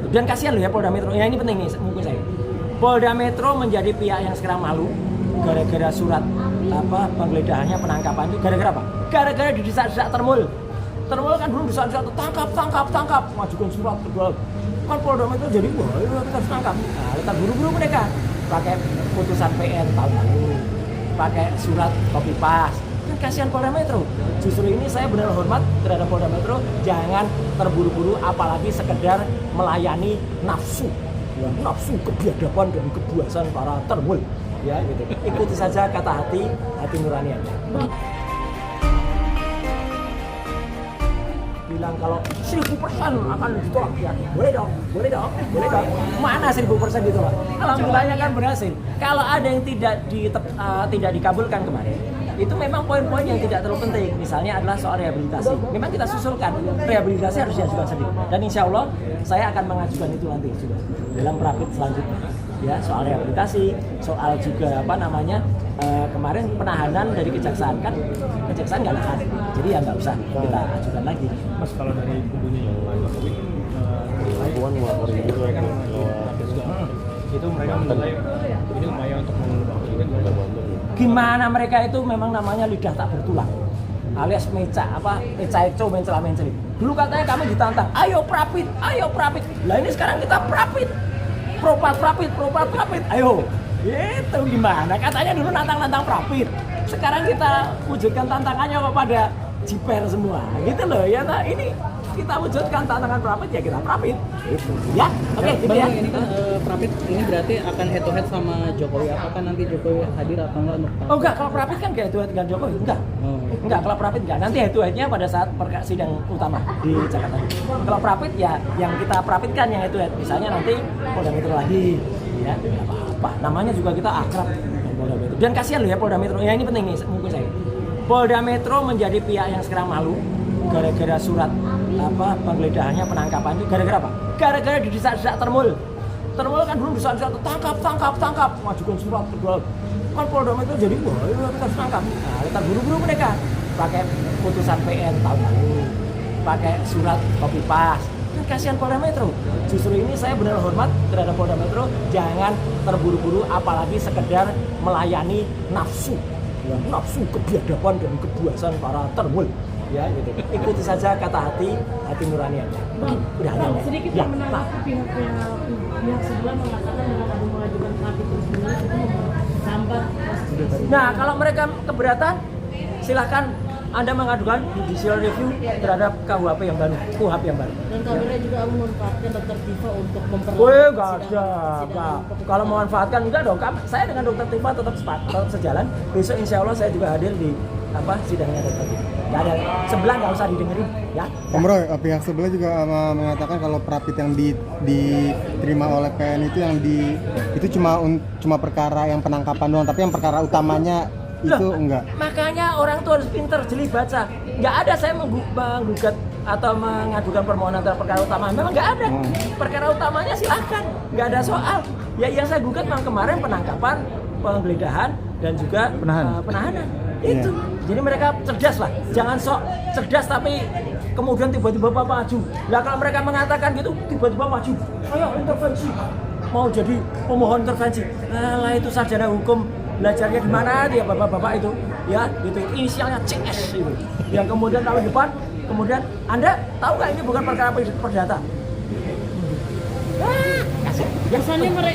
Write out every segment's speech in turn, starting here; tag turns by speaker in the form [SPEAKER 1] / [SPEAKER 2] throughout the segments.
[SPEAKER 1] Metro. Dan kasihan loh ya Polda Metro. Ya ini penting nih mungkin saya. Polda Metro menjadi pihak yang sekarang malu gara-gara surat penggeledahannya, penangkapan itu gara-gara apa? Gara-gara didesak-desak Termul. Termul kan dulu desak-desak tangkap, majukan surat kedua. Kan Polda Metro jadi wah kita harus tangkap. Nah, kita buru-buru mereka pakai putusan PN tahun lalu, pakai surat copy paste. Kan kasihan Polda Metro. Justru ini saya benar hormat terhadap Polda Metro, jangan terburu-buru apalagi sekedar melayani nafsu. Ya, nafsu kebiadaban dan kebiasaan para Termul. Ya gitu. Ikuti saja kata hati nurani Anda. Bilang kalau 1000% akan ditolak ya. Boleh dong. Mana 1000% ditolak? Alhamdulillahnya kan berhasil. Kalau ada yang tidak dikabulkan kemarin, itu memang poin-poin yang tidak terlalu penting. Misalnya adalah soal rehabilitasi. Memang kita susulkan rehabilitasi harus diajukan sendiri. Dan insya Allah saya akan mengajukan itu nanti juga dalam rapid selanjutnya. Ya soal rehabilitasi, soal juga kemarin penahanan dari kejaksaan kan kejaksaan nggak nahan, jadi ya nggak usah kita ajukan lagi.
[SPEAKER 2] Mas kalau dari kubunya Pak Jokowi, itu mereka menilai ini upaya untuk mengubah
[SPEAKER 1] gimana mereka itu memang namanya lidah tak bertulang alias mencela menceli. Dulu katanya kami ditantang, ayo prapit. Lah ini sekarang kita prapit. Propat, ayo. Itu gimana? Katanya dulu nantang prapit. Sekarang kita wujudkan tantangannya kepada jiper semua. Gitu loh ya. Nah, ini kita wujudkan tantangan prapit ya kita prapit. Itu. Ya. Oke, gitu ya.
[SPEAKER 3] Ini kan prapit ini berarti akan head to head sama Jokowi. Apakah nanti Jokowi hadir atau enggak untuk
[SPEAKER 1] Oh enggak, kalau prapit kan kayak head to head dengan Jokowi. Enggak. Enggak, kalau prapit enggak. Nanti head to headnya pada saat sidang utama di Jakarta. Kalau prapit ya yang kita prapitkan yang head to head. Misalnya nanti Polda Metro lagi. Ya, enggak apa-apa. Namanya juga kita akrab dengan Polda Metro. Dan kasihan loh ya Polda Metro. Ya ini penting nih mungkin saya. Polda Metro menjadi pihak yang sekarang malu gara-gara surat penggeledahannya, penangkapan itu gara-gara apa? Gara-gara didesak-desak Termul. Termul kan dulu desak-desak tangkap, majukan surat kedua. Kan Polda Metro jadi wah kita harus tangkap. Nah, kita buru-buru mereka pakai putusan PN tahun lalu, pakai surat copy paste. Kan kasihan Polda Metro. Justru ini saya benar hormat terhadap Polda Metro, jangan terburu-buru apalagi sekedar melayani nafsu. Ya, nafsu kebiadaban dan kebiasaan para Termul. Ya gitu. Ikuti saja kata hati nurani Anda. Udah ada.
[SPEAKER 4] Sedikit
[SPEAKER 1] Ya,
[SPEAKER 4] menanggapi pihak sebelah mengatakan dengan kamu mengajukan prapit tersebut itu memperlambat proses.
[SPEAKER 1] Nah, kalau mereka keberatan, silakan Anda mengajukan judicial review terhadap KUHP yang baru, KUHP yang baru.
[SPEAKER 4] Dan kabarnya juga memanfaatkan Dr. Tifa untuk memperlambat.
[SPEAKER 1] Wih, nggak ada. Kalau memanfaatkan enggak dong. Saya dengan Dr. Tifa tetap sejalan. Besok insya Allah saya juga hadir di sidangnya Dr. Tifa. Nggak ada, sebelah nggak usah didengerin ya.
[SPEAKER 5] Om Roy, pihak sebelah juga mengatakan kalau prapit yang diterima oleh PN itu itu cuma perkara yang penangkapan doang, tapi yang perkara utamanya itu enggak.
[SPEAKER 1] Makanya orang tuh harus pinter, jeli baca. Nggak ada saya menggugat atau mengajukan permohonan terhadap perkara utama. Memang nggak ada. Perkara utamanya silakan, nggak ada soal. Ya yang saya gugat memang kemarin penangkapan, penggeledahan dan juga penahanan. Itu. Jadi mereka cerdas lah. Jangan sok cerdas tapi kemudian tiba-tiba maju. Lah kalau mereka mengatakan gitu tiba-tiba maju. Ayo intervensi. Mau jadi pemohon intervensi. Lah itu sarjana hukum belajarnya di mana dia bapak-bapak itu? Ya, gitu. Inisialnya CS itu. Yang kemudian tahun depan kemudian Anda tahu nggak ini bukan perkara perdata?
[SPEAKER 4] Kesannya malah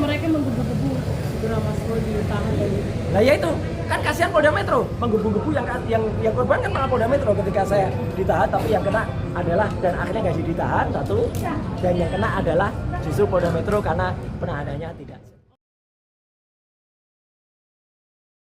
[SPEAKER 4] mereka menggebu-gebu segera Mas Roy ditahan dari.
[SPEAKER 1] Nah ya itu kan kasihan Polda Metro menggebu-gebu yang korban kan malah Polda Metro ketika saya ditahan, tapi yang kena adalah dan akhirnya nggak ditahan satu dan yang kena adalah justru Polda Metro karena penahanannya tidak.